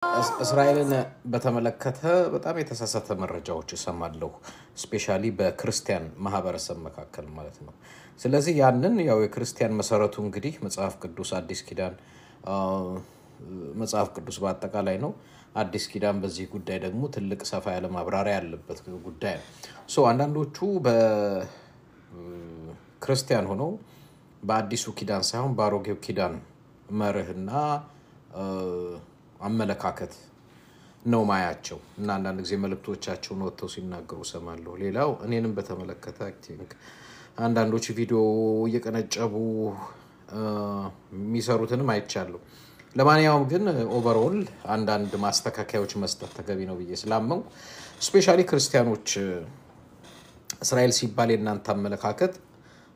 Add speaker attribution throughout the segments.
Speaker 1: እስራኤልን በተመለከተ በጣም የተሳሳተ መረጃዎች ይሰማለሁ ስፔሻሊ በክርስቲያን ማህበረሰብ መካከል ማለት ነው ስለዚህ ያንን ያው የክርስቲያን መሰረቱ እንግዲህ መጽሐፍ ቅዱስ አዲስ ኪዳን መጽሐፍ ቅዱስ በአጠቃላይ ነው አዲስ ኪዳን በዚህ ጉዳይ ደግሞ ትልቅ ሰፋ ያለ ማብራሪያ ያለበት ጉዳይ ነው ሶ አንዳንዶቹ በክርስቲያን ሆነው በአዲሱ ኪዳን ሳይሆን ባሮጌው ኪዳን መርህና አመለካከት ነው ማያቸው እና አንዳንድ ጊዜ መልእክቶቻቸውን ወጥተው ሲናገሩ ሰማለሁ ሌላው እኔንም በተመለከተ አክቲንግ አንዳንዶች ቪዲዮ እየቀነጨቡ የሚሰሩትንም አይቻለሁ ለማንኛውም ግን ኦቨርኦል አንዳንድ ማስተካከያዎች መስጠት ተገቢ ነው ብዬ ስላመንኩ ስፔሻሊ ክርስቲያኖች እስራኤል ሲባል የናንተ አመለካከት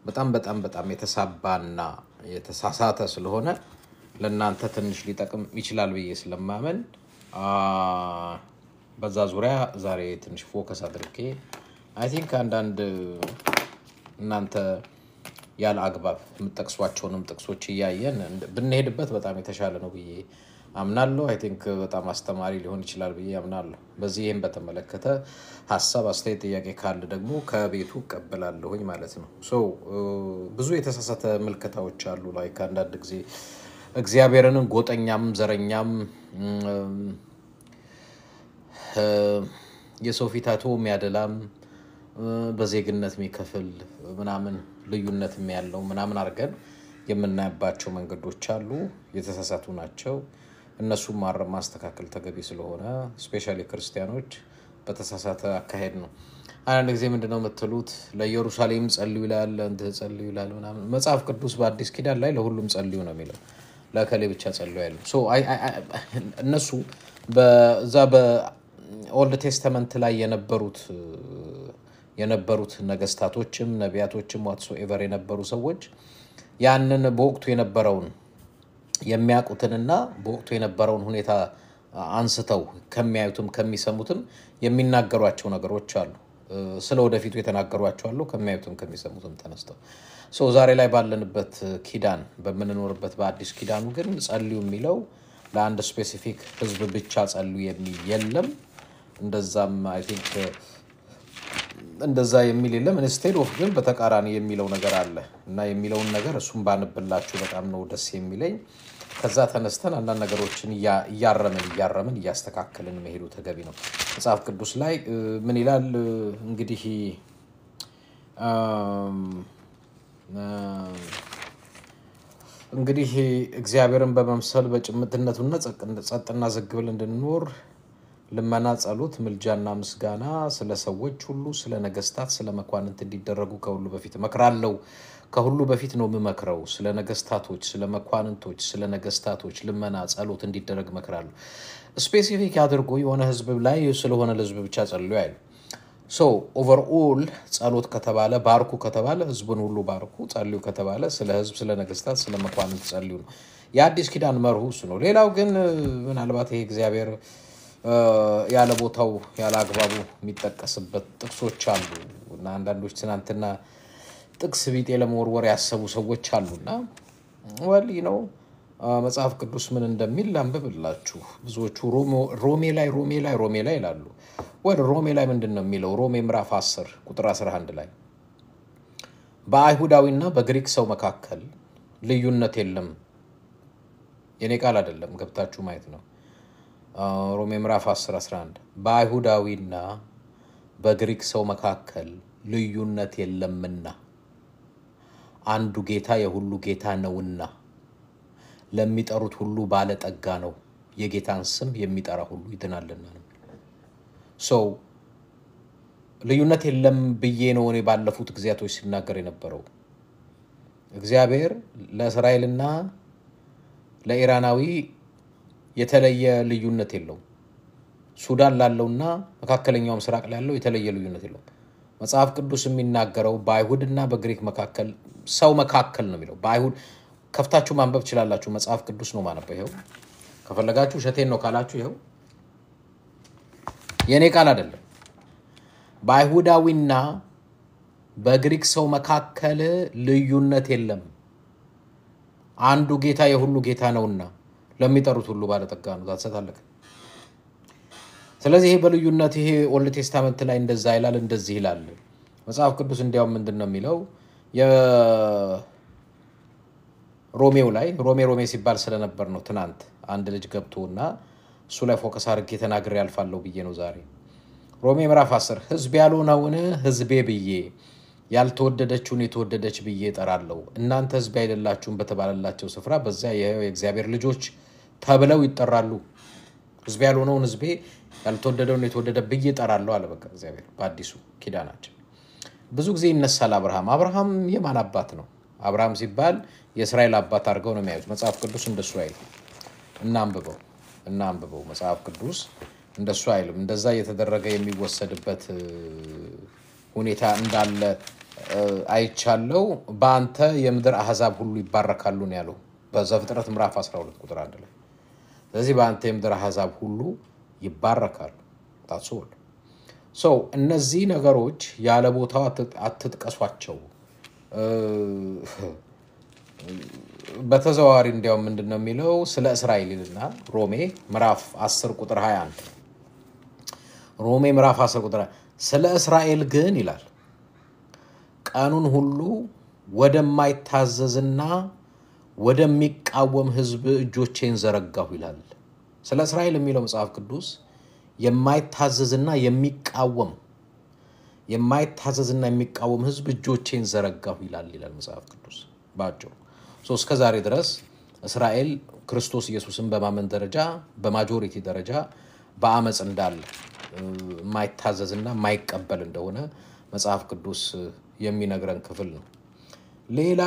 Speaker 1: በጣም የተሳባና የተሳሳተ ስለሆነ ለናንተ ትንሽ ሊጠቅም ይችላል ብዬ ስለማመን በዛ ዙሪያ ዛሬ ትንሽ ፎከስ አድርጌ አይ ቲንክ አንዳንድ እናንተ ያለ አግባብ የምትጠቅሷቸውንም ጥቅሶች ያያየን ብንሄድበት በጣም የተሻለ ነው ብዬ አምናለሁ አይ ቲንክ በጣም አስተማሪ ሊሆን ይችላል ብዬ አምናለሁ በዚህም በተመለከተ ሐሳብ አስተያየት ጥያቄ ካለ ደግሞ ከቤቱ ቀበላለሁኝ ማለት ነው ሶ ብዙ የተሳሳተ መልከታዎች አሉ ላይክ አንዳንድ ጊዜ እግዚአብሔርን ጎጠኛም ዘረኛም የሰው ፊታቶ የሚያደላም በዜግነት የሚከፍል ምናምን ልዩነትም ያለው ምናምን አርገን የምናያባቸው መንገዶች አሉ የተሳሳቱ ናቸው እነሱም ማስተካከል ተገቢ ስለሆነ ስፔሻሊ ክርስቲያኖች በተሳሳተ አካሄድ ነው አንድ ጊዜ ምንድነው መተሉት ለኢየሩሳሌም ጸልዩ ይላል እንደ ጸልዩ ይላል ምናምን መጽሐፍ ቅዱስ በአዲስ ኪዳን ላይ ለሁሉም ጸልዩ ነው የሚለው ለከሌ ብቻ ጸልዩ አይደለም ሶ እነሱ በዛ በኦልድ ቴስተመንት ላይ የነበሩት ነገስታቶችም ነቢያቶችም whatsoever የነበሩ ሰዎች ያንን በወቅቱ የነበረውን የሚያቁትንና በወቅቱ የነበረውን ሁኔታ አንስተው ከሚያዩትም ከሚሰሙትም የሚናገሯቸው ነገሮች አሉ ስለ ወደፊቱ የተናገሯቸው አሉ ከሚያዩትም ከሚሰሙትም ተነስተው ሶ ዛሬ ላይ ባለንበት ኪዳን በመንኖርበት በአዲስ ኪዳኑ ግን ጸልዩ የሚለው ለአንድ ስፔሲፊክ ህዝብ ብቻ ጸልዩ የሚል የለም እንደዛም አይ ቲንክ እንደዛ የሚል የለም ኢንስቴድ ኦፍ ግን በተቃራኒ የሚለው ነገር አለ እና የሚለውን ነገር እሱም ባንብላችሁ በጣም ነው ደስ የሚለኝ ከዛ ተነስተን አንዳንድ ነገሮችን ያረምን ያስተካከልን መሄዱ ተገቢ ነው መጽሐፍ ቅዱስ ላይ ምን ይላል እንግዲህ እግዚአብሔርን በመምሰል በጭምትነቱና ጸጥና ዘግብል እንድንኖር ለማና ጸሎት ምልጃና ምስጋና ስለ ሰዎች ሁሉ ስለ ነገስታት ስለ መኳንንት እንዲደረጉ ከሁሉ በፊት መከራለው ከሁሉ በፊት ነው መመክረው ስለ ነገስታቶች ስለ መኳንንቶች ስለ ነገስታቶች ለማና ጸሎት እንዲደረግ መከራለው ስፔሲፊክ አድርጎ የሆነ ህዝብ ላይ ስለሆነ ለህዝብ ብቻ ጸልዩ አይደል ሶ ኦቨርኦል ጸሎት ከተባለ ባርኩ ከተባለ ህዝቡን ሁሉ ባርኩ ጸልዩ ከተባለ ስለ ህዝብ ስለ ነገስታት ስለ መኳንንት ጸልዩ ነው የአዲስ ኪዳን መርሁ ነው ሌላው ግን ምናልባት ይሄ እግዚአብሔር ያለ ቦታው ያለ አግባቡ የሚጠቀስበት ጥቅሶች አሉ እና አንዳንዶች ትናንትና ጥቅስ ቢጤ ለመወርወር ያሰቡ ሰዎች አሉና ወሊ ነው መጽሐፍ ቅዱስ ምን እንደሚል አንብብላችሁ ብዙዎቹ ሮሜ ላይ ይላሉ ወደ ሮሜ ላይ ምንድነው የሚለው ሮሜ ምዕራፍ 10 ቁጥር 11 ላይ በአይሁዳዊና በግሪክ ሰው መካከል ልዩነት የለም የኔ ቃል አይደለም ገብታችሁ ማየት ነው ሮሜ ምዕራፍ 10 11 በአይሁዳዊና በግሪክ ሰው መካከል ልዩነት የለምና አንዱ ጌታ የሁሉ ጌታ ነውና ለሚጠሩት ሁሉ ባለጠጋ ነው የጌታን ስም የሚጠራ ሁሉ ይድናልና ሶ ልዩነት የለም ብዬ ነው እኔ ባለፉት ግዚያቶች ሲናገር የነበረው እግዚአብሔር ለእስራኤልና ለኢራናዊ የተለየ ልዩነት የለው ሱዳን ላለውና መካከለኛው ምስራቅ ላይ ያለው የተለየ ልዩነት የለው መጽሐፍ ቅዱስ የሚናገረው በአይሁድና በግሪክ መካከል ሰው መካከል ነው የሚለው በአይሁድ ከፍታችሁ ማንበብ ይችላልላችሁ መጽሐፍ ቅዱስ ነው ማነበው ይሄው ከፈለጋችሁ ሸቴን ነው ካላችሁ ይሄው የኔ ቃል አይደለም በአይሁዳዊና በግሪክ ሰው መካከል ልዩነት የለም አንዱ ጌታ የሁሉ ጌታ ነውና ለሚጠሩት ሁሉ ባለጠጋ ነው ታሰታለከ ስለዚህ ይሄ በልዩነት ይሄ ኦልድ ቴስታመንት ላይ እንደዛ ይላል እንደዚህ ይላል መጽሐፍ ቅዱስ እንዲያው ምንድነው የሚለው የሮሜው ላይ ሮሜ ሲባል ስለነበር ነው ትናንት አንድ ልጅ ገብቶና እሱ ላይ ፎከስ አድርጌ ተናግሬ ያልፋለሁ ብዬ ነው ዛሬ ሮሜ ምዕራፍ 10 ህዝብ ያልሆነውን ህዝቤ ብዬ ያልተወደደችውን የተወደደች ብዬ እጠራለሁ እናንተ ህዝብ አይደላችሁም በተባለላቸው ስፍራ በዚያ የእግዚአብሔር ልጆች ተብለው ይጠራሉ ህዝብ ያልሆነውን ህዝቤ ያልተወደደውን የተወደደ ብዬ እጠራለሁ አለ በቃ እግዚአብሔር በአዲሱ ኪዳናችን ብዙ ጊዜ ይነሳል አብርሃም የማን አባት ነው አብርሃም ሲባል የእስራኤል አባት አድርገው ነው የሚያዩት መጽሐፍ ቅዱስ እንደሱ አይልም እናንብበው መጽሐፍ ቅዱስ እንደሱ አይልም እንደዛ እየተደረገ የሚወሰድበት ሁኔታ እንዳለ አይቻለው በአንተ የምድር አህዛብ ሁሉ ይባረካሉ ነው ያለው በዘፍጥረት ምዕራፍ 12 ቁጥር 1 ላይ ስለዚህ በአንተ የምድር አህዛብ ሁሉ ይባረካሉ ታሶል እነዚህ ነገሮች ያለ ቦታው አትጥቀሷቸው በተዘዋዋሪ እንዲያው ምንድነው የሚለው ስለ እስራኤልና ሮሜ ምዕራፍ 10 ቁጥር 21 ሮሜ ምዕራፍ 10 ቁጥር ስለ እስራኤል ግን ይላል ቃኑን ሁሉ ወደማይታዘዝና ወደሚቃወም ህዝብ እጆቼን ዘረጋሁ ይላል ስለ እስራኤል የሚለው መጽሐፍ ቅዱስ የማይታዘዝና የሚቃወም ህዝብ እጆቼን ዘረጋሁ ይላል መጽሐፍ ቅዱስ ባጭሩ እስከ ዛሬ ድረስ እስራኤል ክርስቶስ ኢየሱስን በማመን ደረጃ በማጆሪቲ ደረጃ በአመጽ እንዳለ ማይታዘዝና ማይቀበል እንደሆነ መጽሐፍ ቅዱስ የሚነግረን ክፍል ነው ሌላ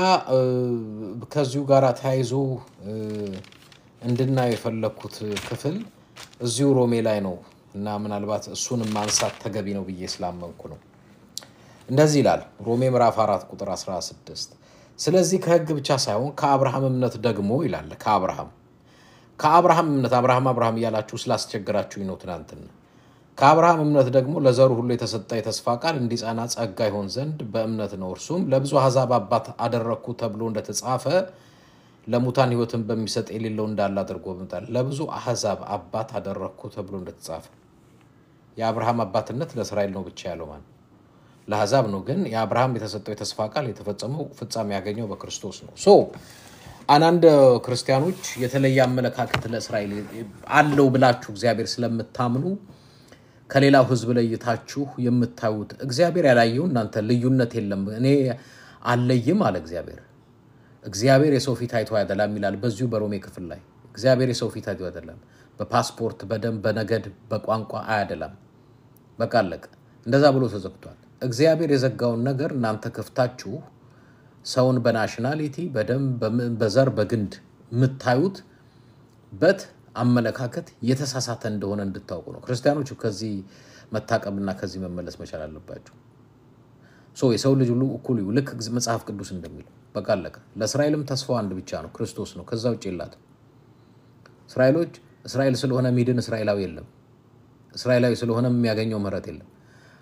Speaker 1: ከዚሁ ጋር ታይዞ እንድናየው የፈለኩት ክፍል እዚሁ ሮሜ ላይ ነው እና ምናልባት እሱን ማንሳት ተገቢ ነው ብዬ ስላመንኩ ነው እንደዚህ ይላል ሮሜ ምዕራፍ 4 ቁጥር 16 ስለዚህ ከሕግ ብቻ ሳይሆን ከአብርሃም እምነት ደግሞ ይላል ከአብርሃም እምነት አብርሃም ያላችሁ ስላስቸገራችሁ ነው ትናንትና ከአብርሃም እምነት ደግሞ ለዘሩ ሁሉ የተሰጠ የተስፋ ቃል እንዲጻና ጸጋ ይሆን ዘንድ በእምነት ነው እርሱም ለብዙ አሕዛብ አባት አደረኩ ተብሎ እንደተጻፈ ለሙታን ሕይወትን በሚሰጥ የሌለው እንዳለ አድርጎ በመጣል ለብዙ አሕዛብ አባት አደረኩ ተብሎ እንደተጻፈ የአብርሃም አባትነት ለእስራኤል ነው ብቻ ያለው ማለት ለአሕዛብ ነው ግን የአብርሃም የተሰጠው የተስፋ ቃል የተፈጸመው ፍጻሜ ያገኘው በክርስቶስ ነው አንድ ክርስቲያኖች የተለየ አመለካከት ለእስራኤል አለው ብላችሁ እግዚአብሔር ስለምታምኑ ከሌላው ህዝብ ለይታችሁ የምታዩት እግዚአብሔር ያላየው እናንተ ልዩነት የለም እኔ አለይም አለ እግዚአብሔር የሰው ፊት አይቶ አይደለም ይላል በዚሁ በሮሜ ክፍል ላይ እግዚአብሔር የሰው ፊት አይቶ አይደለም በፓስፖርት በደም በነገድ በቋንቋ አይደለም በቃለቅ እንደዛ ብሎ ተዘግቷል እግዚአብሔር የዘጋውን ነገር እናንተ ከፍታችሁ ሰውን በናሽናሊቲ በደም በዘር በግንድ ምታዩት በት አመለካከት የተሳሳተ እንደሆነ እንድታውቁ ነው ክርስቲያኖቹ ከዚህ መታቀብና ከዚህ መመለስ መቻል አለባቸው የሰው ልጅ ሁሉ እኩል ልክ መጽሐፍ ቅዱስ እንደሚለው በቃለቀ ለእስራኤልም ተስፋው አንድ ብቻ ነው ክርስቶስ ነው ከዛው ውጪ የላትም እስራኤል ስለሆነ ሚድን እስራኤላዊ የለም እስራኤላዊ ስለሆነ የሚያገኘው ምህረት የለም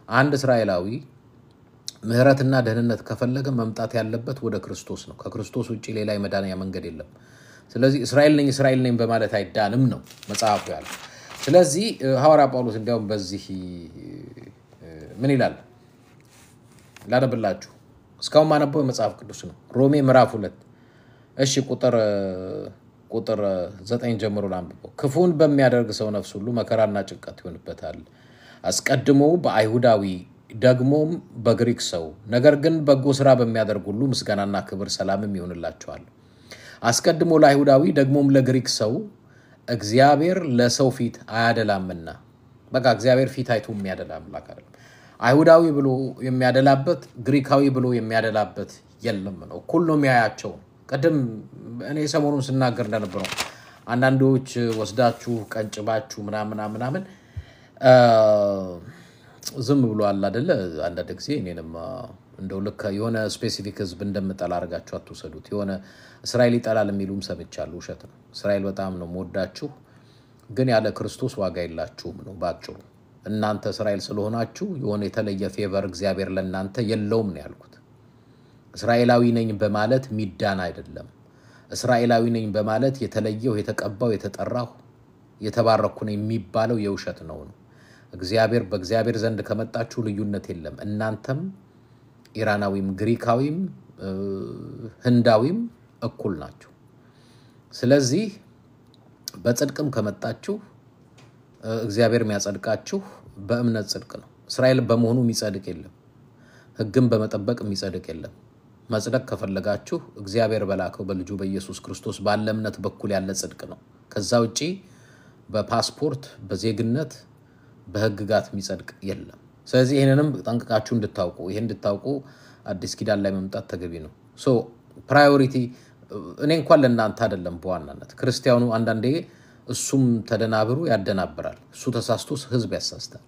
Speaker 1: አንድ እስራኤላዊ ምህረትና ደህንነት ከፈለገ መምጣት ያለበት ወደ ክርስቶስ ነው ከክርስቶስ ውጪ ሌላ የመዳኛ መንገድ የለም ስለዚህ እስራኤል ነኝ በማለት አይዳንም ነው መጽሐፉ ያለው ስለዚህ ሐዋርያ ጳውሎስ እንዲያው በዚህ ምን ይላል ላነብላችሁ እስካሁን ማነበው መጽሐፍ ቅዱስ ነው ሮሜ ምዕራፍ 2 እሺ ቁጥር 9 ጀምሮ ላንብበው ክፉን በሚያደርግ ሰው ነፍስ ሁሉ መከራና ጭንቀት ይሆንበታል አስቀድሞ በአይሁዳዊ ደግሞም በግሪክ ሰው ነገር ግን በጎ ሥራ በሚያደርግ ሁሉ ምስጋናና ክብር ሰላምም ይሆንላቸዋል አስቀድሞ ለአይሁዳዊ ደግሞም ለግሪክ ሰው እግዚአብሔር ለሰው ፊት አያደላምና በቃ እግዚአብሔር ፊት አይቶ የሚያደላ አምላክ አይደለም አይሁዳዊ ብሎ የሚያደላበት ግሪካዊ ብሎ የሚያደላበት የለም ነው ሁሉም ያያቸው ቀደም እኔ ሰሞኑን ስናገር እንደነበረው አንዳንዶች ወስዳችሁ ቀንጭባችሁ ምናምን ዝም ብሎ አለ አይደለ አንዳንድ ጊዜ እኔንም እንደው ልክ የሆነ ስፔሲፊክ ህዝብ እንደምጠላ አርጋችሁ አትወሰዱት የሆነ እስራኤል ይጠላል የሚሉም ሰምቻለሁ ውሸት ነው እስራኤል በጣም ነው ሞዳችሁ ግን ያለ ክርስቶስ ዋጋ የላችሁም ነው ባጭሩ እናንተ እስራኤል ስለሆናችሁ የሆነ የተለየ ፌቨር እግዚአብሔር ለእናንተ የለውም ነው ያልኩት እስራኤላዊ ነኝ በማለት ሚዳን አይደለም እስራኤላዊ ነኝ በማለት የተለየው የተቀባው የተጠራው የተባረኩ ነኝ የሚባለው የውሸት ነው እግዚአብሔር በእግዚአብሔር ዘንድ ከመጣችሁ ልዩነት የለም እናንተም ኢራናዊም ግሪካዊም ህንዳዊም እኩል ናችሁ ስለዚህ በጽድቅም ከመጣችሁ እግዚአብሔር የሚያጸድቃችሁ በእምነት ጽድቅ ነው እስራኤል በመሆኑ የሚጸድቅ የለም ህግም በመጠበቅ የሚጸድቅ የለም መጽደቅ ከፈለጋችሁ እግዚአብሔር በላከው በልጁ በኢየሱስ ክርስቶስ ባለ እምነት በኩል ያለ ጽድቅ ነው ከዛ ውጪ በፓስፖርት በዜግነት በህግጋት የሚጸድቅ የለም ስለዚህ ይሄንንም ጠንቅቃችሁ እንድታውቁ ይሄን እንድታውቁ አዲስ ኪዳን ላይ መምጣት ተገቢ ነው ሶ ፕራዮሪቲ እኔ እንኳን ለእናንተ አይደለም በዋናነት ክርስቲያኑ አንዳንዴ እሱም ተደናብሩ ያደናብራል እሱ ተሳስቶስ ህዝብ ያሳስታል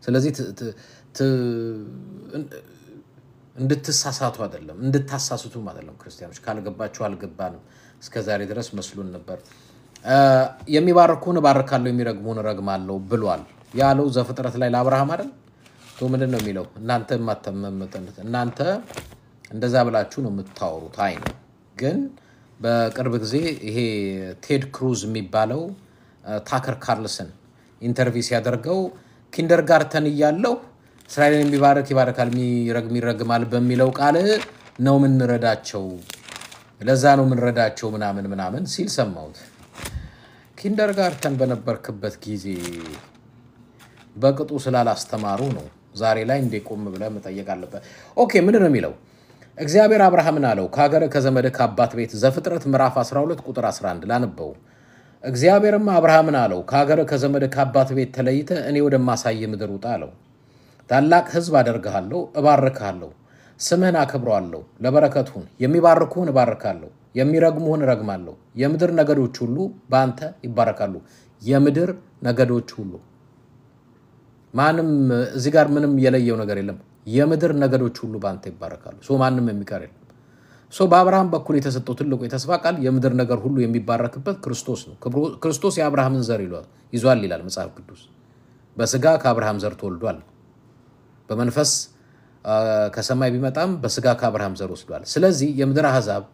Speaker 1: ስለዚህ እንድትሳሳቱ አይደለም እንድታሳስቱም አይደለም ክርስቲያኖች ካልገባችሁ አልገባንም እስከዛሬ ድረስ መስሉን ነበር የሚባርኩን ባርካለሁ የሚረግሙን ረግማለሁ ብሏል ያለው ዘፍጥረት ላይ ለአብርሃም አይደል ምንድነው የሚለው እናንተ ማተመመተነት እናንተ እንደዛ ብላችሁ ነው የምታወሩት አይ ነው ግን በቅርብ ጊዜ ይሄ ቴድ ክሩዝ የሚባለው ታከር ካርልሰን ኢንተርቪው ሲያደርገው ኪንደርጋርተን ይያለው እስራኤልን የሚባርክ ይባርካል የሚረግማል በሚለው ቃል ነው ምን ረዳቸው ለዛ ነው ምን ረዳቸው ምናምን ሲል ሰማሁት ኪንደርጋርተን በነበርክበት ጊዜ በቅጡ ስላላስተማሩ ነው ዛሬ ላይ እንደቆም ብለ መጠየቅ አለበት ኦኬ ምን ነው የሚለው እግዚአብሔር አብርሃምን አለው ከሀገር ከዘመድ ከአባት ቤት ዘፍጥረት ምዕራፍ 12 ቁጥር 11 ላንበው እግዚአብሔርም አብርሃምን አለው ከሀገር ከዘመድ ከአባት ቤት ተለይተ እኔ ወደ ማሳየ ምድር ውጣ አለው ታላቅ ህዝብ አደርግሃለሁ እባርክሃለሁ ስምህን አከብራለሁ ለበረከቱን የሚባርኩህን እባርካለሁ የሚረግሙህን እረግማለሁ የምድር ነገዶች ሁሉ በአንተ ይባረካሉ የምድር ነገዶች ሁሉ ማንም እዚህ ጋር ምንም የለየው ነገር የለም የምድር ነገዶች ሁሉ ባንተ ይባረካሉ ሶ ማንም የሚቀር የለም ሶ በአብርሃም በኩል የተሰጠው ትልቁ የተስፋ ቃል የምድር ነገር ሁሉ የሚባረክበት ክርስቶስ ነው ክርስቶስ የአብርሃምን ዘር ይዟል ይላል መጽሐፍ ቅዱስ በስጋ ከአብርሃም ዘር ተወልዷል በመንፈስ ከሰማይ ቢመጣም በስጋ ከአብርሃም ዘር ወስዷል ስለዚህ የምድር አሕዛብ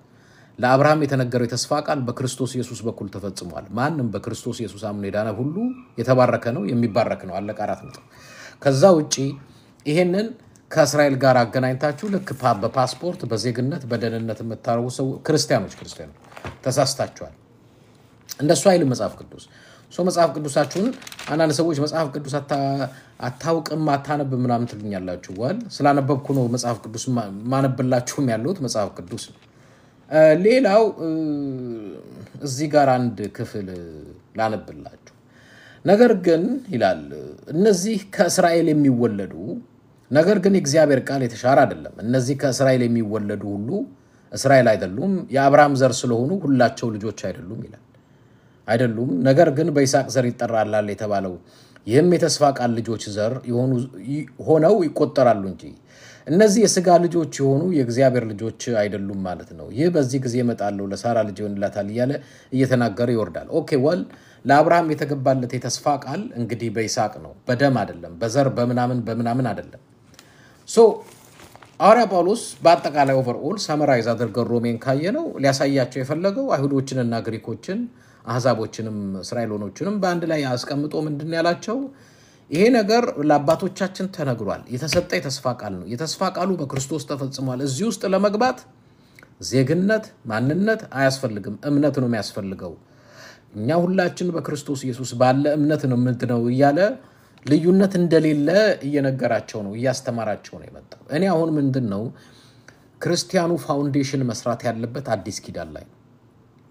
Speaker 1: ለአብርሃም የተነገረው የተስፋ ቃል በክርስቶስ ኢየሱስ በኩል ተፈጽሟል ማንንም በክርስቶስ ኢየሱስ አምኖ የዳነ ሁሉ የተባረከ ነው የሚባረክ ነው አለቀ አራት ነጥብ ከዛ ውጪ ይሄንን ከእስራኤል ጋር አገናኝታችሁ ልክ በፓስፖርት በዜግነት በደህንነት የምታረጉ ሰው ክርስቲያኖች ተሳስታችኋል እንደሱ አይል መጽሐፍ ቅዱስ ሶ መጽሐፍ ቅዱሳችሁን አንዳንድ ሰዎች መጽሐፍ ቅዱስ አታውቅም አታነብ ምናምን ትሉኛላችሁ ወል ስላነበብኩ ነው መጽሐፍ ቅዱስ ማነብላችሁም ያሉት መጽሐፍ ቅዱስ ሌላው እዚህ ጋር አንድ ክፍል ላነብላችሁ ነገር ግን ይላል እነዚህ ከእስራኤል የሚወለዱ ነገር ግን እግዚአብሔር ቃል የተሻረ አይደለም እነዚህ ከእስራኤል የሚወለዱ ሁሉ እስራኤል አይደሉም የአብርሃም ዘር ስለሆኑ ሁላቸው ልጆች አይደሉም ይላል አይደሉም ነገር ግን በይስሐቅ ዘር ይጠራላል የተባለው ይህም የተስፋ ቃል ልጆች ዘር ሆነው ይቆጠራሉ እንጂ እነዚህ የሥጋ ልጆች የሆኑ የእግዚአብሔር ልጆች አይደሉም ማለት ነው ይህ በዚህ ጊዜ መጣለው ለሳራ ልጅ ይሆንላታል ይያለ እየተናገረ ይወርዳል ኦኬ ወል ለአብርሃም የተገባለት የተስፋ ቃል እንግዲህ በይስሐቅ ነው በደም አይደለም በዘር በምናምን አይደለም ሶ ሐዋርያ ጳውሎስ በአጠቃላይ ኦቨርኦል ሰመራይዝ አድርገው ሮሜን ካየነው ሊያሳያቸው የፈለገው አይሁዶችንና ግሪኮችን አሕዛቦችንም እስራኤሎኖችንም በአንድ ላይ አስቀምጦ ምንድን ያላቸው ይሄ ነገር ለአባቶቻችን ተነግሯል የተሰጠ የተስፋ ቃል ነው የተስፋ ቃሉ በክርስቶስ ተፈጽሟል እዚህ ውስጥ ለመግባት ዜግነት ማንነት አያስፈልግም እምነት ነው የሚያስፈልገው እኛ ሁላችን በክርስቶስ ኢየሱስ ባለ እምነት ነው ምንድነው ይያለ ልዩነት እንደሌለ እየነገራቸው ነው እያስተማራቸው ነው የመጣው እኔ አሁን ምንድነው ክርስቲያኑ ፋውንዴሽን መስራት ያለበት አዲስ ኪዳን ላይ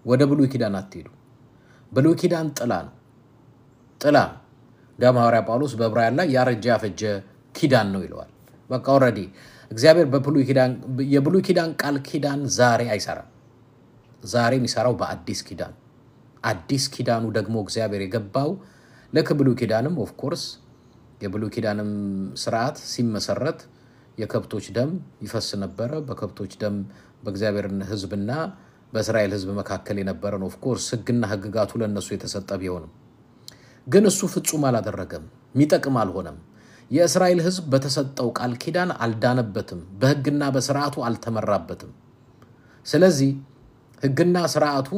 Speaker 1: ወደ ብሉይ ኪዳን አትሄዱ ብሉይ ኪዳን ጥላ ሐዋርያ ጳውሎስ በዕብራውያን ላይ ያረጀ ያፈጀ ኪዳን ነው ይለዋል በቃ ኦሬዲ እግዚአብሔር የብሉይ ኪዳን ቃል ኪዳን ዛሬ አይሰራም ዛሬ የሚሰራው በአዲስ ኪዳን አዲስ ኪዳኑ ደግሞ እግዚአብሔር የገባው ለብሉይ ኪዳንም ኦፍ ኮርስ የብሉይ ኪዳንም ስርዓት ሲመሰረት የከብቶች ደም ይፈስ ነበር በከብቶች ደም በእግዚአብሔር ሕዝብና በእስራኤል ሕዝብ መካከል የነበረ ነው ኦፍ ኮርስ ሕግና ሕግጋቱ ለነሱ የተሰጠ ቢሆንም ግን እሱ ፍጹም አላደረገም ሚጠቅም አልሆነም የእስራኤል ሕዝብ በተሰጠው ቃል ኪዳን አልዳነበትም በሕግና በስርዓቱ አልተመራበትም ስለዚህ ሕግና ስርዓቱ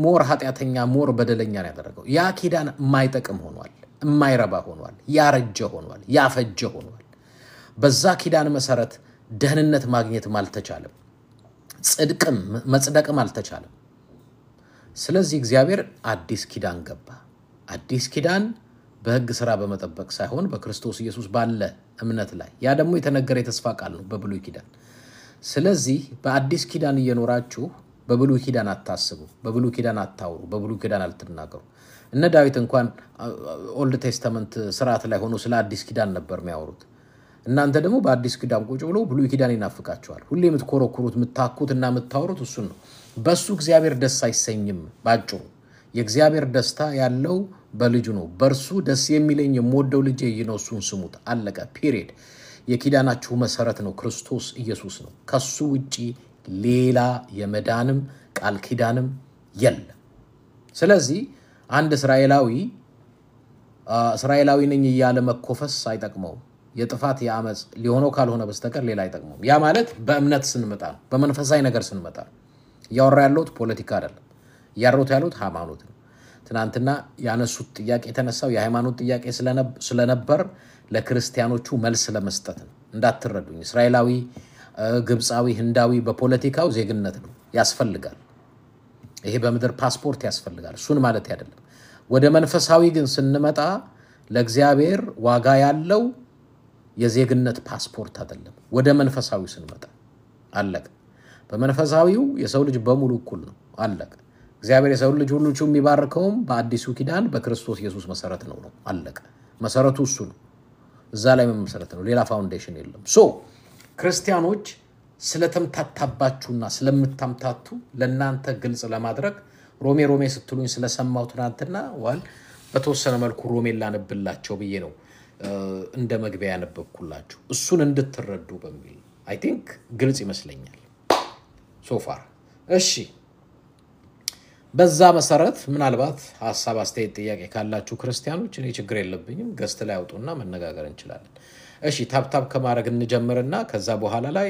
Speaker 1: ሞር ኃጢያተኛ ሞር በደለኛ ያደረገው ያ ኪዳን ማይጠቅም ሆኗል የማይረባ ሆኗል ያረጀ ሆኗል ያፈጀ ሆኗል በዛ ኪዳን መሰረት ደህንነት ማግኘትም አልተቻለም ጽድቅም መጽደቅም አልተቻለም ስለዚህ እግዚአብሔር አዲስ ኪዳን ገባ አዲስ ኪዳን በሕግ ሥራ በመጠበቅ ሳይሆን በክርስቶስ ኢየሱስ ባለ እምነት ላይ ያ ደግሞ የተነገረ የተስፋ ቃል ነው በብሉይ ኪዳን ስለዚህ በአዲስ ኪዳን እየኖራችሁ በብሉይ ኪዳን አታስቡ በብሉይ ኪዳን አታውሩ በብሉይ ኪዳን አልተናገሩ እነ ዳዊት እንኳን ኦልድ ቴስተመንት ሥርዓት ላይ ሆኖ ስለ አዲስ ኪዳን ነበር የሚያወሩት እናንተ ደግሞ በአዲስ ኪዳን ቁጭ ብሎ ብሉይ ኪዳን ይናፍቃችኋል ሁሌ የምትኮረኩሩት የምታኩትና የምታወሩት እሱን ነው በሱ እግዚአብሔር ደስ አይሰኝም ባጭሩ የእግዚአብሔር ደስታ ያለው በልጁ ነው በርሱ ደስ የሚለኝ የምወደው ልጄ ይህ ነው እሱን ስሙት አለቀ ፒሪየድ የኪዳናችሁ መሰረት ነው ክርስቶስ ኢየሱስ ነው ከሱ ውጪ ሌላ የመዳንም ቃል ኪዳንም የለም ስለዚህ አንድ እስራኤላዊ ነኝ እያለ መኮፈስ አይጠቅመው የጥፋት ያመጽ ሊሆነው ካልሆነ በስተቀር ሌላ አይጠቅመው ያ ማለት በእምነት ስንመጣ በመንፈሳዊ ነገር ስንመጣ ያወራ ያለው ፖለቲካ አይደለም ያሮት ያሉት ሃይማኖት ነው ትናንትና ያነሱት ጥያቄ የተነሳው የሃይማኖት ጥያቄ ስለነበር ለክርስቲያኖቹ መልስ ለመስጠት ነው እንዳትረዱኝ እስራኤላዊ ግብጻዊ ህንዳዊ በፖለቲካው ዜግነት ነው ያስፈልጋል ይሄ በመድር ፓስፖርት ያስፈልጋል እሱን ማለት አይደለም ወደ መንፈሳዊ ግን ስንመጣ ለእግዚአብሔር ዋጋ ያለው የዜግነት ፓስፖርት አይደለም ወደ መንፈሳዊ ስንመጣ አለቀ በመንፈሳዊው የሰው ልጅ በሙሉ እኩል ነው አለቀ እግዚአብሔር የሰው ልጅ ሁሉ የሚባርከውም በአዲሱ ኪዳን በክርስቶስ ኢየሱስ መሰረት ነው አለቀ መሰረቱ እሱ ነው እዛ ላይ መሰረት ነው ሌላ ፋውንዴሽን የለም ሶ ክርስቲያኖች ስለተምታታባችሁና ስለምታምታቱ ለናንተ ግልጽ ለማድረግ ሮሜ ስትሉኝ ስለሰማው ትናንትና ዋል በተወሰነ መልኩ ሮሜ ላነብላቸው ብዬ ነው እንደ መግቢያ ያነበብኩላችሁ እሱን እንድትረዱ በሚል አይ ቲንክ ግልጽ ይመስለኛል ሶፋር እሺ በዛ መሰረት ምናልባት ሐሳብ አስተያየት ጥያቄ ካላችሁ ክርስቲያኖች እኔ ችግር የለብኝም ገስት ላይ አውጡና መነጋገር እንችላለን እሺ ታፕታፕ ከማድረግ እንጀምርና ከዛ በኋላ ላይ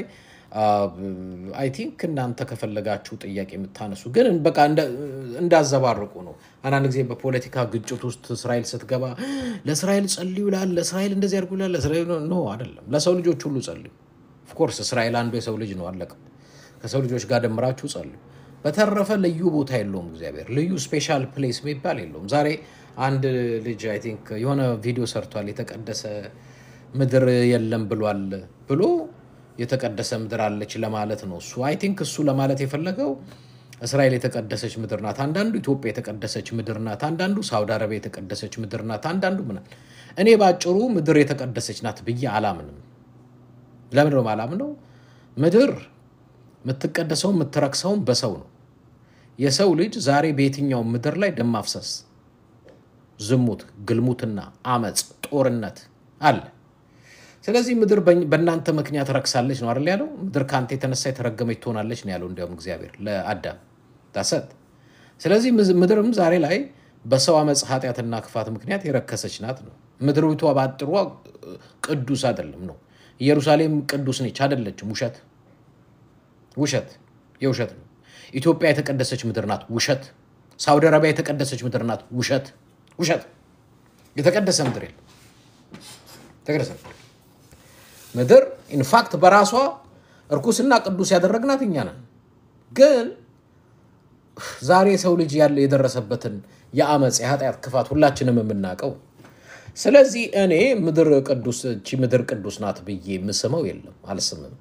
Speaker 1: አይ ቲንክ እናንተ ከፈለጋችሁ ጥያቄ የምታነሱ ግን በቃ እንዳዘባርቁ ነው አንድ ጊዜ በፖለቲካ ግጭት ውስጥ እስራኤል ስትገባ ለእስራኤል ጸልዩ ይላል ለእስራኤል እንደዚህ ያርጉ ይላል ለእስራኤል ነው አይደለም ለሰው ልጆች ሁሉ ጸልዩ ኦፍ ኮርስ እስራኤል አንዱ የሰው ልጅ ነው አለቀ ከሰው ልጆች ጋር ደምራችሁ ጸልዩ በተረፈ ልዩ ቦታ የለውም እግዚአብሔር ልዩ ስፔሻል ፕሌስ የሚባል የለውም ዛሬ አንድ ልጅ አይ ቲንክ የሆነ ቪዲዮ ሰርቷል የተቀደሰ ምድር የለም ብሎ የተቀደሰ ምድር አለች ለማለት ነው እሱ አይ ቲንክ እሱ ለማለት የፈለገው እስራኤል የተቀደሰች ምድር ናት አንዳንዱ ኢትዮጵያ የተቀደሰች ምድር ናት አንዳንዱ ሳውዲ አረቢያ የተቀደሰች ምድር ናት አንዳንዱ ምናል እኔ ባጭሩ ምድር የተቀደሰች ናት ብዬ አላምንም ለምን ነው ማላምነው ምድር የምትቀደሰው የምትረክሰው በሰው ነው የሰው ልጅ ዛሬ በየትኛው ምድር ላይ ደም ማፍሰስ ዝሙት ግልሙትና አመጽ ጦርነት አለ ስለዚህ ምድር በእናንተ ምክንያት ረክሳለች ነው አይደል ያለው ምድር ካንተ የተነሳ የተረገመች ትሆናለች ነው ያለው እንደውም እግዚአብሔር ለአዳም ታሰጥ ስለዚህ ምድርም ዛሬ ላይ በሰው አመጽ ኃጢያትና ክፋት ምክንያት የረከሰች ናት ነው ምድሪቷ ባጥሯ ቅዱስ አይደለም ነው ኢየሩሳሌም ቅዱስ ነች አይደለችም ውሸት የውሸት ነው ኢትዮጵያ የተቀደሰች ምድር ናት ውሸት ሳውዲ አረቢያ የተቀደሰች ምድር ናት ውሸት የተቀደሰ ምድር የለም ተቀደሰ ምድር ኢንፋክት በራሷ እርኩስና ቅዱስ ያደረግናት እኛ ነን ግን ዛሬ ሰው ልጅ ያለ የደረሰበትን የአመጽ የኃጢያት ክፋት ሁላችንም የምናቀው ስለዚህ እኔ ምድር ቅዱስ ናት ብዬ ምስመው የለም አልስምም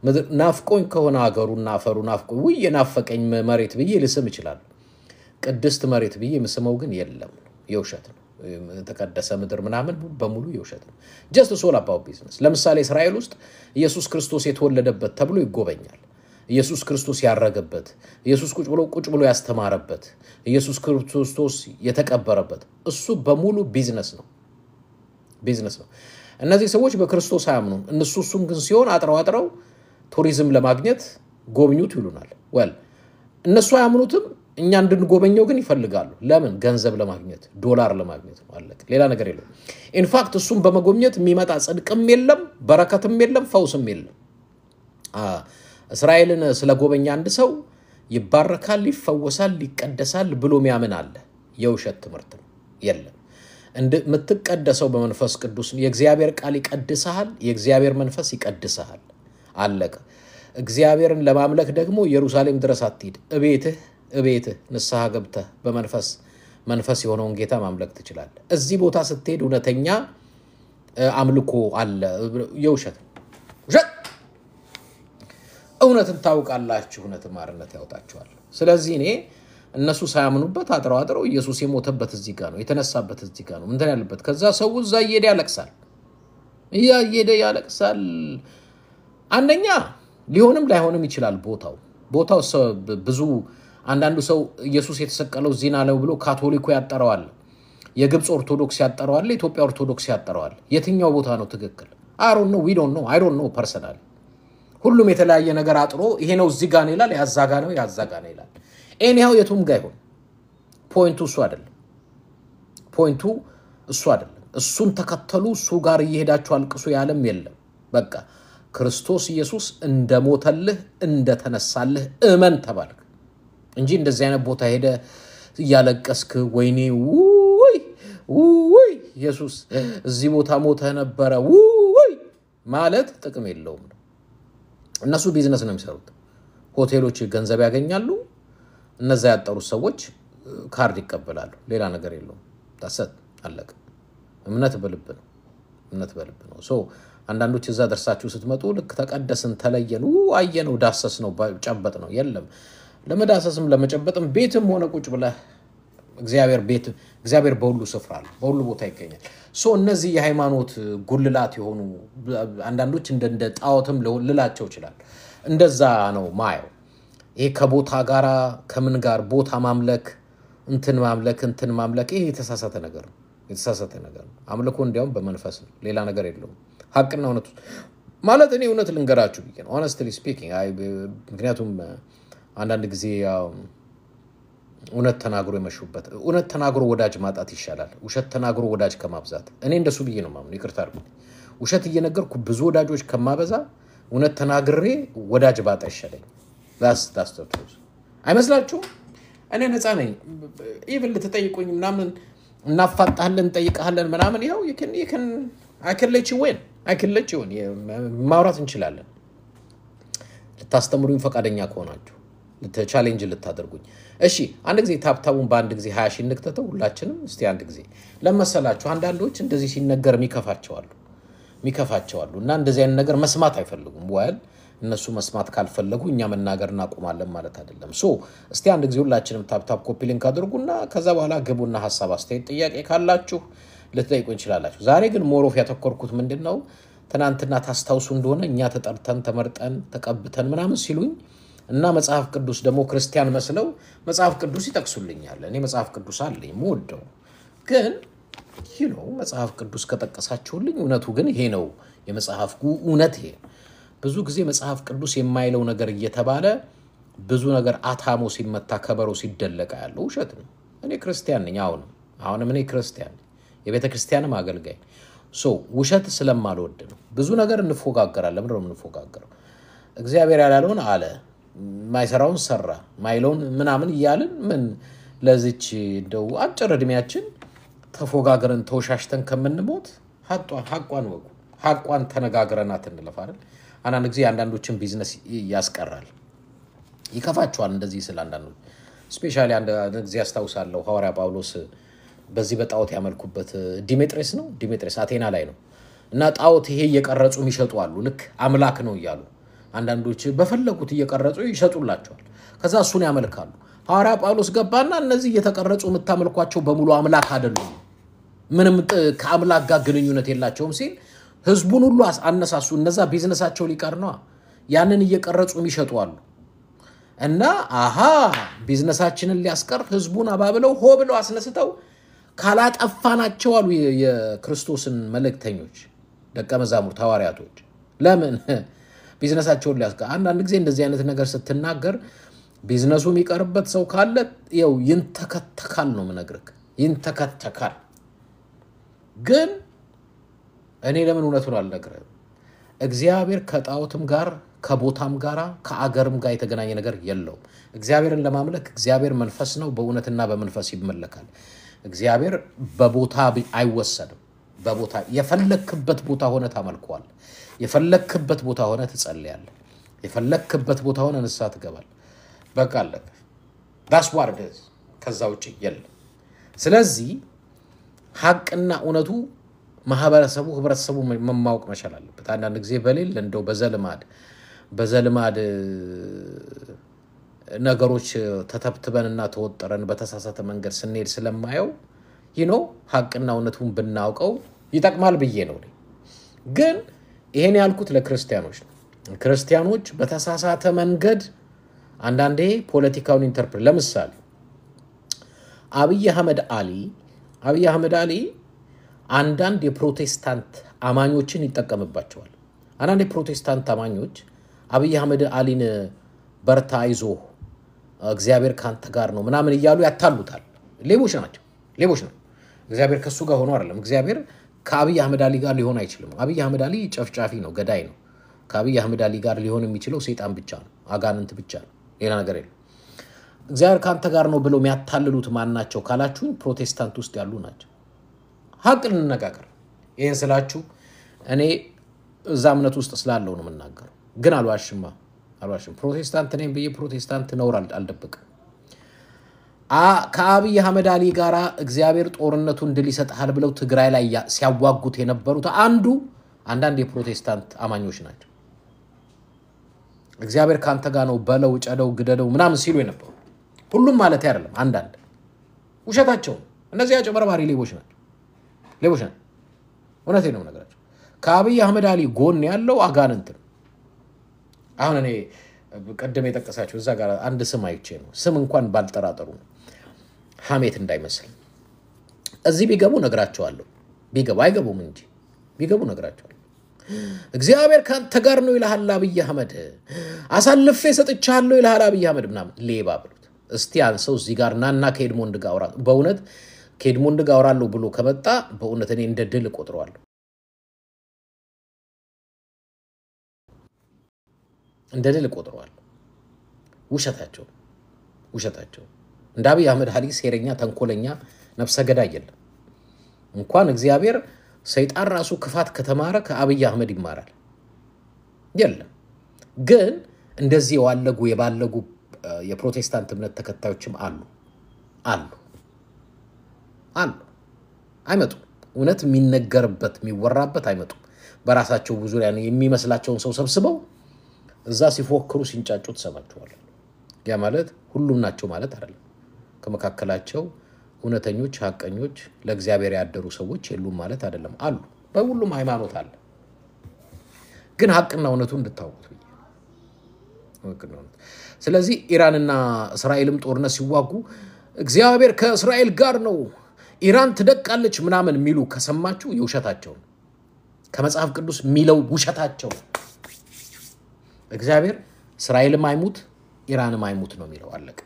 Speaker 1: ምድር ናፍቆኝ ከሆነ አገሩና አፈሩ ናፍቆኝ የናፈቀኝ መሬት ብዬ ልስም ይችላል ቅድስት መሬት ብዬ ምስመው ግን የለም የውሸት ነው ተቀደሰ ምድር ምናምን በሙሉ የውሸት ነው just all about business ለምሳሌ እስራኤል ውስጥ ኢየሱስ ክርስቶስ የተወለደበት ተብሎ ይጎበኛል ኢየሱስ ክርስቶስ ያረገበት ኢየሱስ ቁጭ ብሎ ያስተማረበት ኢየሱስ ክርስቶስ የተቀበረበት እሱ በሙሉ ቢዝነስ ነው እነዚህ ሰዎች በክርስቶስ አያምኑም እነሱም ግን ሲሆን አጥረው ቱሪዝም ለማግኘት ጎብኙት ይሉናል እነሱ አያምኑትም እኛ እንድንጎበኘው ግን ይፈልጋሉ ለምን ገንዘብ ለማግኘት ዶላር ለማግኘት ነው አለቀ ሌላ ነገር የለም ኢንፋክት እሱም በመጎብኘት የሚመጣ ጽድቅም የለም በረከትም የለም ፈውስም የለም እስራኤልን ስለጎበኛ አንድ ሰው ይባረካል ይፈወሳል ይቀደሳል ብሎ የሚያምን አለ የውሸት ትምህርት ነው የለም ምትቀደሰው በመንፈስ ቅዱስ የእግዚአብሔር ቃል ይቀድስሃል የእግዚአብሔር መንፈስ ይቀድስሃል አለቀ እግዚአብሔርን ለማምለክ ደግሞ ኢየሩሳሌም ድረስ አትሂድ እቤትህ ንስሐ ገብተህ መንፈስ የሆነውን ጌታ ማምለክ ትችላለህ እዚህ ቦታ ስትሄድ እውነተኛ አምልኮ አለ የውሸት እውነትን ታውቃላችሁ እውነትን ማርነት ያወጣችኋል ስለዚህ እኔ እነሱ ሳያምኑበት አጥረው ኢየሱስ የሞተበት እዚህ ጋር ነው የተነሳበት እዚህ ጋር ነው ምን ያለበት ከዛ ሰው እዛ እየሄደ ያለቅሳል አንደኛ ሊሆንም ላይሆንም ይችላል ቦታው ብዙ አንዳንዱ ሰው ኢየሱስ የተሰቀለው ዚና ነው ብሎ ካቶሊኩ ያጠራዋል የግብጽ ኦርቶዶክስ ያጠራዋል ኢትዮጵያ ኦርቶዶክስ ያጠራዋል የትኛው ቦታ ነው ትክክል I don't know personally ሁሉም የተለያየ ነገር አጥሮ ይሄ ነው እዚህ ጋር ነው ይላል ያዛጋ ነው ይላል anyhow የቱም ጋር ይሁን ፖይንቱ እሱ አይደለም እሱን ተከተሉ እሱ ጋር እየሄዳችሁ አልቅሱ ያለም የለም በቃ ክርስቶስ ኢየሱስ እንደሞተልህ እንደተነሳልህ እመን ተባልክ እንጂ እንደዚህ አይነት ቦታ ሄደ ያለቀስክ ወይኔ ውይ ኢየሱስ እዚህ ቦታ ሞተ ነበር ውይ ማለት ጥቅም የለውም እነሱ ቢዝነስ ነው የሚሰሩት ሆቴሎች ገንዘብ ያገኛሉ እነዛ ያጠሩት ሰዎች ካርድ ይቀበላሉ ሌላ ነገር የለውም ታሰጥ አለቀ እምነት በልብ ነው ሶ አንዳንዶች እዛ ደርሳችሁ ስትመጡ ልክ ተቀደስን ተለየን አየነው ዳሰስ ነው ጨበጥ ነው የለም ለመዳሰስም ለመጨበጥም ቤትም ሆነ ቁጭ ብለህ እግዚአብሔር በሁሉ ስፍራ አለ በሁሉ ቦታ ይገኛል ሶ እነዚህ የሃይማኖት ጉልላት የሆኑ አንዳንዶች እንደ ጣዖትም ልላቸው ይችላል እንደዛ ነው ማየው ይሄ ከቦታ ጋራ ከምን ጋር ቦታ ማምለክ እንትን ማምለክ ይሄ የተሳሳተ ነገር ነው አምልኮ እንዲያውም በመንፈስ ነው ሌላ ነገር የለውም ሐቅና እውነት ማለት እኔ እውነት ልንገራችሁ ቢገን honestly speaking ምክንያቱም አንዳንድ ጊዜ እውነት ተናግሮ የመሹበት እውነት ተናግሮ ወዳጅ ማጣት ይሻላል ውሸት ተናግሮ ወዳጅ ከማብዛት እኔ እንደሱ ብዬ ነው ማምነው ይቅርታ አድርጉ ውሸት እየነገርኩ ብዙ ወዳጆች ከማበዛ እውነት ተናግሬ ወዳጅ ባጣ ይሻላል that's the truth አይመስላችሁም እኔ ነፃ ነኝ even ልትጠይቁኝ ምናምን እናፋጣለን ጠይቃለን ምናምን ይሄው I can let you win ማውራት እንችላለን ልታስተምሩኝ ፈቃደኛ ከሆናችሁ ለቻሌንጅ ልታደርጉኝ እሺ አንድ ጊዜ ታፕታቡን በአንድ ጊዜ 20 ሺህ ንክተተው ሁላችንም እስቲ አንድ ጊዜ ለመሰላችሁ አንዳንዶች እንደዚህ ሲነገር ሚከፋቸዋሉ እና እንደዚህ አይነት ነገር መስማት አይፈልጉም ወል እነሱ መስማት ካልፈለጉ እኛ መናገር እናቆማለን ማለት አይደለም ሶ እስቲ አንድ ጊዜ ሁላችንም ታፕታብ ኮፒ ሊንክ አድርጉና ከዛ በኋላ ግቡና ሐሳብ አስተያየት ጥያቄ ካላችሁ ልትጠይቁኝ ይችላልላችሁ ዛሬ ግን ሞሮፍ ያተኮርኩት ምንድነው ትናንትና ታስታውሱ እንደሆነ እኛ ተጠርተን ተመርጠን ተቀብተን ምናምን ሲሉኝ እና መጽሐፍ ቅዱስ ደግሞ ክርስቲያን መስለው መጽሐፍ ቅዱስ ይጠቅሱልኛል እኔ መጽሐፍ ቅዱስ አለኝ ሞደው ግን መጽሐፍ ቅዱስ ከጠቀሳችሁልኝ እውነቱ ግን ይሄ ነው የመጽሐፍ እውነት ይሄ ብዙ ጊዜ መጽሐፍ ቅዱስ የማይለው ነገር እየተባለ ብዙ ነገር አታሞ ሲመታ ከበሮ ሲደለቃ ያለው ውሸት ነው እኔ ክርስቲያን ነኝ አሁንም እኔ ክርስቲያን የቤተ ክርስቲያንም አገልጋይ ሶ ውሸት ስለማልወድ ነው ብዙ ነገር እንፎጋገራለን ምንድነው የምንፎጋገረው እግዚአብሔር ያላለውን አለ ማይሰራውን ሰራ ማይለውን ምናምን ይያልን ምን ለዚች እንደው አጭር እድሜያችን ተፎጋገረን ተወሻሽተን ከምንሞት ሐቋን ተነጋግረናት እንለፍ አይደል አንዳንድ ጊዜ አንዳንዶችን ቢዝነስ ያስቀራል ይከፋቸዋል እንደዚህ ስለ አንዳንዶች ስፔሻሊ አንድ ጊዜ ያስታውሳለሁ ሐዋርያ ጳውሎስ በዚህ በጣዖት ያመልኩበት ዲሜጥሪስ አቴና ላይ ነው እና ጣዖት ይሄ እየቀረጹ የሚሸጡ አሉ ልክ አምላክ ነው ይያሉ አንዳንዶች በፈለጉት እየቀረጹ ይሸጡላቸዋል ከዛ እሱን ያመልካሉ ሐዋርያ ጳውሎስ ገባና እነዚህ እየተቀረጹ መታመልኳቸው በሙሉ አምላክ አይደሉም ምንም ከአምላክ ጋር ግንኙነት የላቸውም ሲል ህዝቡን ሁሉ አነሳሱ እነዛ ቢዝነሳቸው ሊቀር ነው ያንን እየቀረጹ የሚሸጡ አሉ እና ቢዝነሳችንን ሊያስቀር ህዝቡን አባብለው ሆ ብለው አስነስተው ካላጠፋናቸው አሉ የክርስቶስን መልእክተኞች ደቀ መዛሙርት ሐዋርያቶች ለምን ቢዝነሳቸውን ሊያስቀር አንዳንድ ጊዜ እንደዚህ አይነት ነገር ስትናገር ቢዝነሱ የሚቀርበት ሰው ካለ ያው ይንተከተካል ነው ምነግርክ ይንተከተካል ግን እኔ ለምን እውነቱን አልነግርህም እግዚአብሔር ከጣዖትም ጋር ከቦታም ጋራ ከአገርም ጋር የተገናኘ ነገር የለውም እግዚአብሔርን ለማምለክ እግዚአብሔር መንፈስ ነው በእውነትና በመንፈስ ይመለካል እግዚአብሔር በቦታ አይወሰድም በቦታ የፈለክበት ቦታ ሆነ ታመልከዋል የፈለክበት ቦታ ሆነ ትጸልያለህ የፈለክበት ቦታ ሆነ ንስሐ ትገባል በቃ አለቀ that's what it is ከዛው ውጪ የለም ስለዚህ ሐቅና እውነቱ ማህበረሰቡ ህብረተሰቡ መማወቅ መቻል አለበት አንዳንድ ጊዜ በሌለ እንደው በዘልማድ ነገሮች ተተብትበንና ተወጠረን በተሳሳተ መንገድ ስንሄድ ስለማየው ሐቅና እውነቱን ብናውቀው ይጠቅማል ብዬ ነው ግን ይሄን ያልኩት ለክርስቲያኖች ነው ክርስቲያኖች በተሳሳተ መንገድ አንዳንዴ ፖለቲካውን ኢንተርፕሬት ለምሳሌ አብይ አህመድ አሊ አንዳንድ የፕሮቴስታንት አማኞችን ይጠቀምባቸዋል አንዳንድ የፕሮቴስታንት አማኞች አብይ አህመድ አሊን በርታ አይዞ እግዚአብሔር ካንተ ጋር ነው ምናምን ይያሉ ያታሉታል ሌቦች ናቸው እግዚአብሔር ከሱ ጋር ሆኖ አይደለም እግዚአብሔር ከአብይ አህመድ አሊ ጋር ሊሆን አይችልም አብይ አህመድ አሊ ጨፍጫፊ ነው ገዳይ ነው ከአብይ አህመድ አሊ ጋር ሊሆን የሚችለው ሰይጣን ብቻ ነው አጋንንት ብቻ ነው ሌላ ነገር የለም እግዚአብሔር ካንተ ጋር ነው ብለው የሚያታልሉት ማናቸው ካላችሁ ፕሮቴስታንት ውስጥ ያሉ ናቸው ሐቅን እንነጋገር ይሄን ስላችሁ እኔ እዛ እምነት ውስጥ ስላለው ነው መናገረው ግን አልዋሽም ፕሮቴስታንት ነኝ በየ ፕሮቴስታንት ነው አልደብቅም ከአብይ አህመድ አሊ ጋራ እግዚአብሔር ጦርነቱን ድል ይሰጣል ብለው ትግራይ ላይ ሲያዋጉት የነበሩት አንዳንድ የፕሮቴስታንት አማኞች ናቸው እግዚአብሔር ካንተ ጋር ነው በለው ጨደው ግደደው ምናምን ሲሉ የነበሩ ሁሉም ማለት አይደለም አንዳንድ ውሸታቸው እነዚህ አጭበርባሪ ሌቦች ናቸው እውነቴን ነው ነገራቸው ከአብይ አህመድ አሊ ጎን ያለው አጋንንት ነው አሁን እኔ ቀደም የጠቀሳችሁ እዛ ጋር አንድ ስም አይቼ ነው ስም እንኳን ባልጠራጠሩ ሐሜት እንዳይመስል እዚህ ቢገቡ ነግራቸዋለሁ አይገቡም እንጂ ቢገቡ ነግራቸዋለሁ እግዚአብሔር ካንተ ጋር ነው ይልሃል አብይ አህመድ አሳልፌ ሰጥቻለሁ ይልሃል አብይ አህመድ ምናምን ሌባ ብሉት እስቲ አንሰው እዚህ ጋር ናና ከኤድሞንድ ጋር አውራ በእውነት ከኤድሞንድ ጋር አውራለሁ ብሎ ከመጣ በእውነት እኔ እንደ ድል ቆጥረዋለሁ እንደደለ ቆጥረዋል ውሸታቸው እንደ አብይ አህመድ አሊ ሴረኛ ተንኮለኛ ነፍሰ ገዳይ የለም እንኳን እግዚአብሔር ሰይጣን ራሱ ክፋት ከተማረ ከአብይ አህመድ ይማራል የለም ግን እንደዚህ የባለጉ የፕሮቴስታንት እምነት ተከታዮችም አሉ አይመጡ እውነት የሚነገርበት የሚወራበት አይመጡ በራሳቸው ብዙ ላይ የሚመስላቸውን ሰው ሰብስበው እዛ ሲፎክሩ ሲንጫጩ ተሰማቸዋል ያ ማለት ሁሉም ናቸው ማለት አይደለም ከመካከላቸው እውነተኞች ሐቀኞች ለእግዚአብሔር ያደሩ ሰዎች የሉም ማለት አይደለም አሉ በሁሉም ሃይማኖት አለ ግን ሐቅና እውነቱን እንድታውቁት ስለዚህ ኢራንና እስራኤልም ጦርነት ሲዋጉ እግዚአብሔር ከእስራኤል ጋር ነው ኢራን ትደቃለች ምናምን ሚሉ ከሰማችሁ የውሸታቸው ከመጽሐፍ ቅዱስ ሚለው ውሸታቸው እግዚአብሔር እስራኤልም አይሙት ኢራንም አይሙት ነው የሚለው አለቀ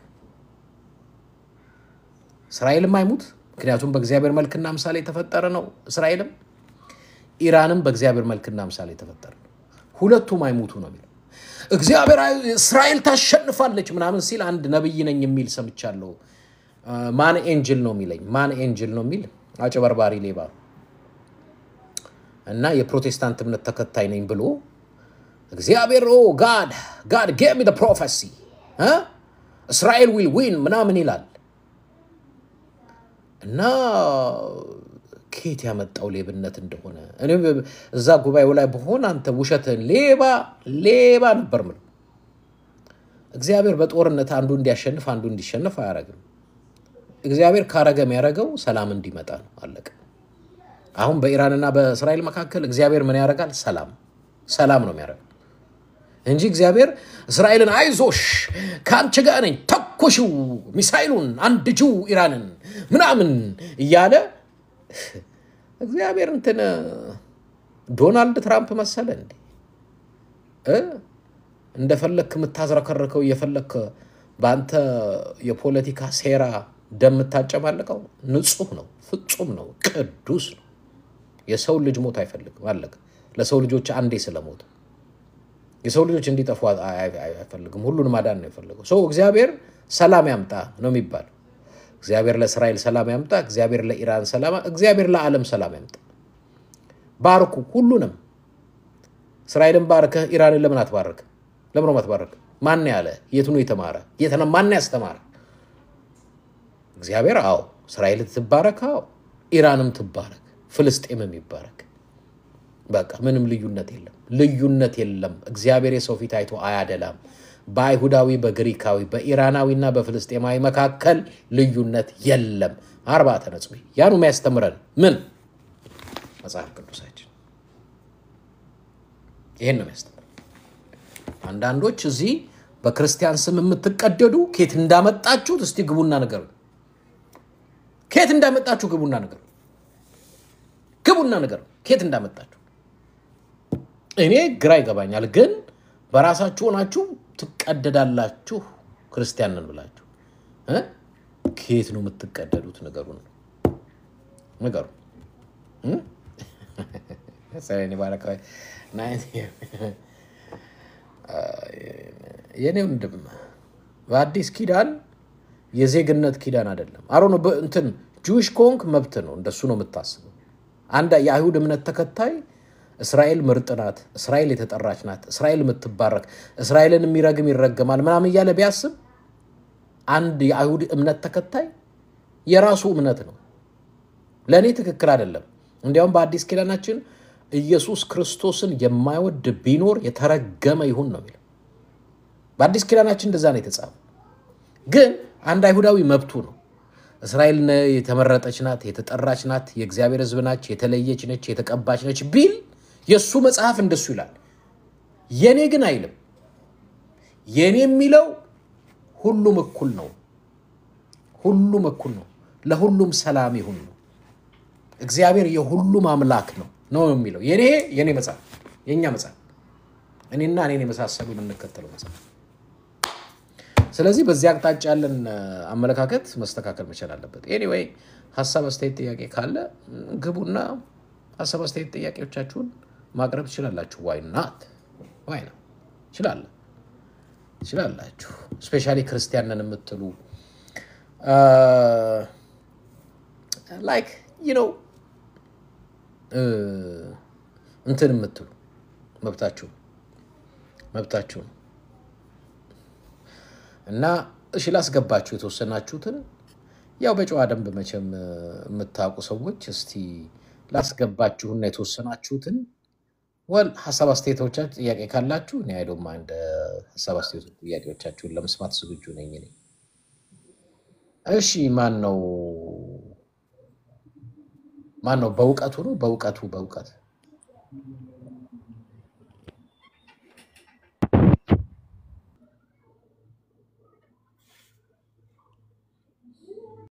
Speaker 1: እስራኤልም አይሙት ምክንያቱም በእግዚአብሔር መልክና ምሳሌ ተፈጠረ ነው እስራኤልም ኢራንም በእግዚአብሔር መልክና ምሳሌ ተፈጠረ ሁለቱም አይሙቱ ነው የሚለው እግዚአብሔር እስራኤል ታሸንፋለች ምናምን ሲል አንድ ነብይ ነኝ የሚል ሰምቻለሁ ማን ኤንጅል ነው የሚል አጭበርባሪ ሌባ እና የፕሮቴስታንት እምነት ተከታይ ነኝ ብሎ እግዚአብሔር God gave me the prophecy Israel will win ምናምን ይላል እና ከየት ያመጣው ሌብነት እንደሆነ እኔ እዛ ጉባኤው ላይ በሆነ አንተ ውሸትን ሌባ ነበር ማለት እግዚአብሔር በጦርነት አንዱ እንዲያሸንፍ አንዱ እንዲሸነፍ አያረግም እግዚአብሔር ካረገም ያረገው ሰላም እንዲመጣ ነው አለቀ አሁን በኢራንና በእስራኤል መካከል እግዚአብሔር ምን ያረጋል ሰላም ነው የሚያረጋው እንጂ እግዚአብሔር እስራኤልን አይዞሽ ካንቺ ጋር ነኝ ተኩሽው ሚሳኤሉን አንድጁ ኢራንን ምናምን ይያለ እግዚአብሔር እንትን ዶናልድ ትራምፕ መሰለ እንዴ እንደፈለክ መታዝረከርከው የፈለክ ባንተ የፖለቲካ ሴራ ደም ታጨማለቀው ንጹህ ነው ፍጹም ነው ቅዱስ ነው የሰው ልጅ ሞት አይፈልግም አለቀ ለሰው ልጆች አንዴ ስለሞት የሰው ልጆች እንዲጠፉ አይፈልግም ሁሉን ማዳን ነው ይፈልገው እግዚአብሔር ሰላም ያምጣ ነው የሚባል እግዚአብሔር ለእስራኤል ሰላም ያምጣ እግዚአብሔር ለኢራን ሰላም እግዚአብሔር ለዓለም ሰላም ያምጣ ባርኩ ሁሉንም እስራኤልን ባርከ ኢራንን ለምን አትባረክ ለምን ነው አትባረክ ማን ያለ የቱ ነው የተማረ የት ነው ማን ያስተማረ እግዚአብሔር አዎ እስራኤል ትባረክ አዎ ኢራንም ትባረክ ፍልስጤምም ይባረክ በቃ ምንም ልዩነት የለም እግዚአብሔር የሰው ፊት አይቶ አያደላም በአይሁዳዊ በግሪካዊ በኢራናዊና በፍልስጤማዊ መካከል ልዩነት የለም 40 ተነጽ ያኑ የሚያስተምረን ምን መጽሐፍ ቅዱሳችን ይሄን ነው የሚያስተምረን አንዳንዶች እዚህ በክርስቲያን ስም የምትቀደዱ ኬት እንዳመጣችሁት እስቲ ግቡና ነገር ኬት እንዳመጣችሁ ግቡና ነገር ኬት እንዳመጣችሁ እኔ ግራ ይገባኛል ግን በራሳችሁ ሆናችሁ ትቀደዳላችሁ ክርስቲያን ነን ብላችሁ ኬት ነው የምትቀደዱት ነገሩ ሰኔ ባረካይ የኔ ወንድም በአዲስ ኪዳን የዜግነት ኪዳን አይደለም አሮ ነው እንትን ጁዊሽ ኮንክ መብት ነው እንደሱ ነው የምታስበው አንድ የአይሁድ እምነት ተከታይ እስራኤል ምርጥ ናት እስራኤል የተጠራች ናት እስራኤል የምትባረክ እስራኤልን የሚረግም ይረገማል ምናምን ይያለ ቢያስብ አንድ የአይሁድ እምነት ተከታይ የራሱ እምነት ነው ለኔ ትክክል አይደለም እንዲያውም በአዲስ ኪዳናችን ኢየሱስ ክርስቶስን የማይወድ ቢኖር የተረገመ ይሁን ነው የሚለው በአዲስ ኪዳናችን እንደዛ ነው የተጻፈው ግን አንድ አይሁዳዊ መብቱ ነው እስራኤል የተመረጠች ናት የተጠራች ናት የእግዚአብሔር ሕዝብ ናት የተለየች ነች የተቀባች ነች ቢል የሱ መጽሐፍ እንደሱ ይላል የኔ ግን አይልም የኔ የሚለው ሁሉም እኩል ነው ለሁሉም ሰላም ይሁን ነው እግዚአብሔር የሁሉም አምላክ ነው የሚለው የኔ መጽሐፍ የኛ መጽሐፍ እኔና እኔን የመሳሰሉ እንከተለው መጽሐፍ ስለዚህ በዚህ አቅጣጫ ያለን አመለካከት መስተካከል መቻል አለበት ኤኒዌይ ሐሳብ አስተያየት ጥያቄ ካለ ግቡና ሐሳብ አስተያየት ጥያቄዎቻችሁን ማቅረብ ትችላላችሁ why not ትችላላችሁ ስፔሻሊ ክርስቲያን ነን የምትሉ like you know እንትን የምትሉ መብታችሁ እና እሺ ላስገባችሁ የተወሰናችሁትን ያው በጨዋ ደንብ መቼም የምታውቁ ሰዎች እስቲ ላስገባችሁና የተወሰናችሁትን ሐሳብ አስተያየቶቻችሁ ጥያቄ ካላችሁ እኔ አይዶም አንድ ሐሳብ አስተያየቶች ጥያቄዎቻችሁን ለመስማት ዝግጁ ነኝ እኔ እሺ ማን ነው በእውቀቱ ነው በእውቀት